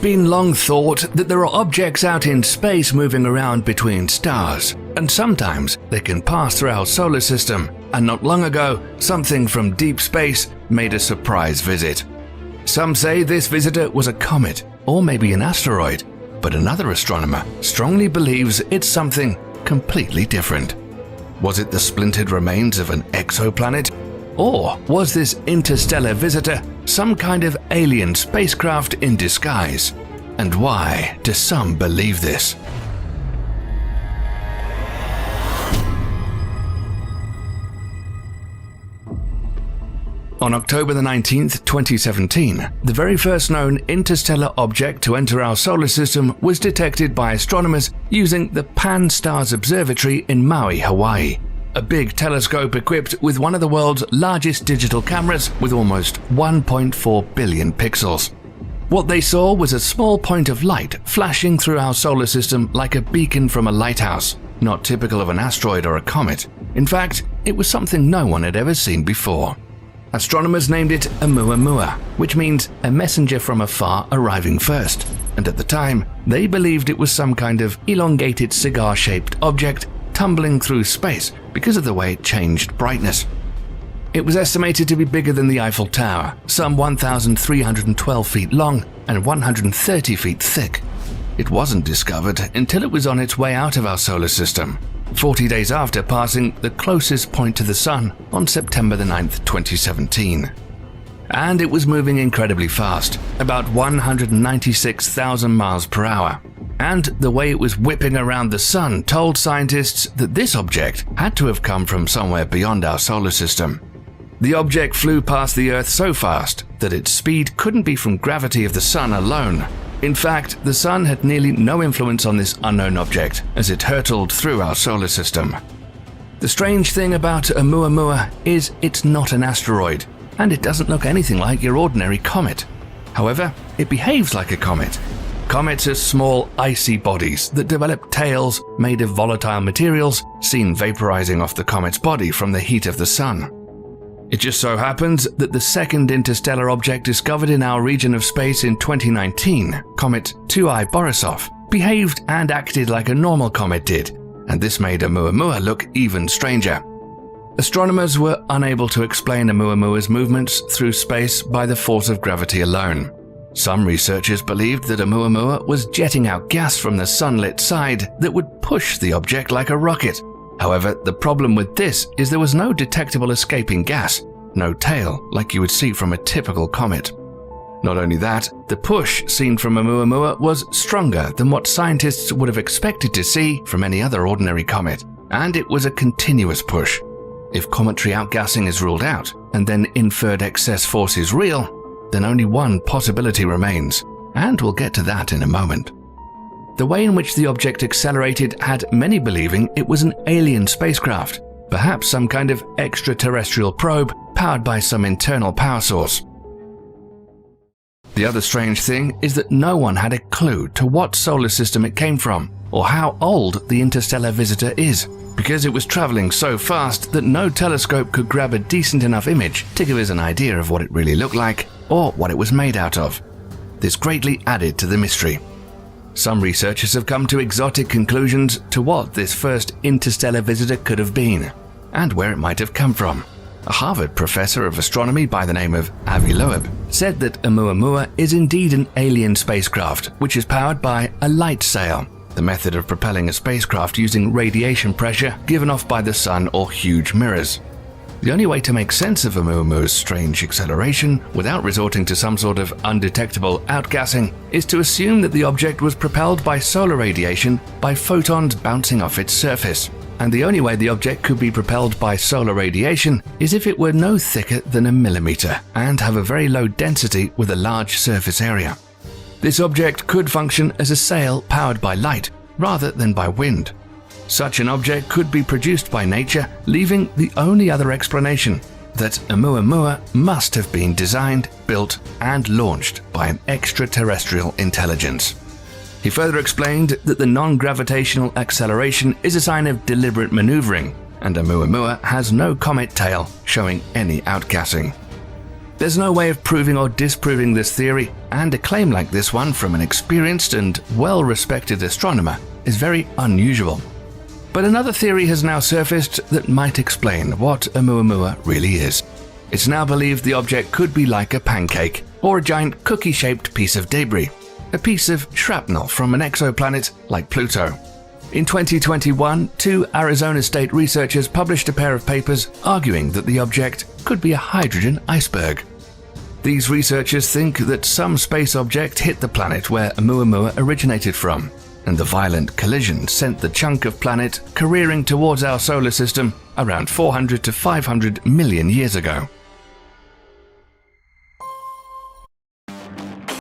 been long thought that there are objects out in space moving around between stars, and sometimes they can pass through our solar system, and not long ago, something from deep space made a surprise visit. Some say this visitor was a comet, or maybe an asteroid, but another astronomer strongly believes it's something completely different. Was it the splintered remains of an exoplanet? Or was this interstellar visitor some kind of alien spacecraft in disguise? And why do some believe this? On October the 19th, 2017, the very first known interstellar object to enter our solar system was detected by astronomers using the Pan-STARRS Observatory in Maui, Hawaii, a big telescope equipped with one of the world's largest digital cameras with almost 1.4 billion pixels. What they saw was a small point of light flashing through our solar system like a beacon from a lighthouse, not typical of an asteroid or a comet. In fact, it was something no one had ever seen before. Astronomers named it Oumuamua, which means a messenger from afar arriving first, and at the time, they believed it was some kind of elongated cigar-shaped object tumbling through space because of the way it changed brightness. It was estimated to be bigger than the Eiffel Tower, some 1,312 feet long and 130 feet thick. It wasn't discovered until it was on its way out of our solar system, 40 days after passing the closest point to the Sun on September the 9th, 2017. And it was moving incredibly fast, about 196,000 miles per hour. And the way it was whipping around the Sun told scientists that this object had to have come from somewhere beyond our solar system. The object flew past the Earth so fast that its speed couldn't be from gravity of the Sun alone. In fact, the Sun had nearly no influence on this unknown object as it hurtled through our solar system. The strange thing about Oumuamua is it's not an asteroid, and it doesn't look anything like your ordinary comet. However, it behaves like a comet. Comets are small, icy bodies that develop tails made of volatile materials seen vaporizing off the comet's body from the heat of the Sun. It just so happens that the second interstellar object discovered in our region of space in 2019, Comet 2I-Borisov, behaved and acted like a normal comet did, and this made Oumuamua look even stranger. Astronomers were unable to explain Oumuamua's movements through space by the force of gravity alone. Some researchers believed that Oumuamua was jetting out gas from the sunlit side that would push the object like a rocket. However, the problem with this is there was no detectable escaping gas, no tail like you would see from a typical comet. Not only that, the push seen from Oumuamua was stronger than what scientists would have expected to see from any other ordinary comet, and it was a continuous push. If cometary outgassing is ruled out, and then inferred excess force is real, then only one possibility remains, and we'll get to that in a moment. The way in which the object accelerated had many believing it was an alien spacecraft, perhaps some kind of extraterrestrial probe powered by some internal power source. The other strange thing is that no one had a clue to what solar system it came from or how old the interstellar visitor is, because it was traveling so fast that no telescope could grab a decent enough image to give us an idea of what it really looked like or what it was made out of. This greatly added to the mystery. Some researchers have come to exotic conclusions to what this first interstellar visitor could have been, and where it might have come from. A Harvard professor of astronomy by the name of Avi Loeb said that Oumuamua is indeed an alien spacecraft, which is powered by a light sail, the method of propelling a spacecraft using radiation pressure given off by the sun or huge mirrors. The only way to make sense of Oumuamua's strange acceleration without resorting to some sort of undetectable outgassing is to assume that the object was propelled by solar radiation by photons bouncing off its surface. And the only way the object could be propelled by solar radiation is if it were no thicker than a millimeter and have a very low density with a large surface area. This object could function as a sail powered by light rather than by wind. Such an object could be produced by nature, leaving the only other explanation that Oumuamua must have been designed, built, and launched by an extraterrestrial intelligence. He further explained that the non-gravitational acceleration is a sign of deliberate maneuvering, and Oumuamua has no comet tail showing any outgassing. There's no way of proving or disproving this theory, and a claim like this one from an experienced and well-respected astronomer is very unusual. But another theory has now surfaced that might explain what Oumuamua really is. It's now believed the object could be like a pancake, or a giant cookie-shaped piece of debris, a piece of shrapnel from an exoplanet like Pluto. In 2021, 2 Arizona State researchers published a pair of papers arguing that the object could be a hydrogen iceberg. These researchers think that some space object hit the planet where Oumuamua originated from, and the violent collision sent the chunk of planet careering towards our solar system around 400 to 500 million years ago.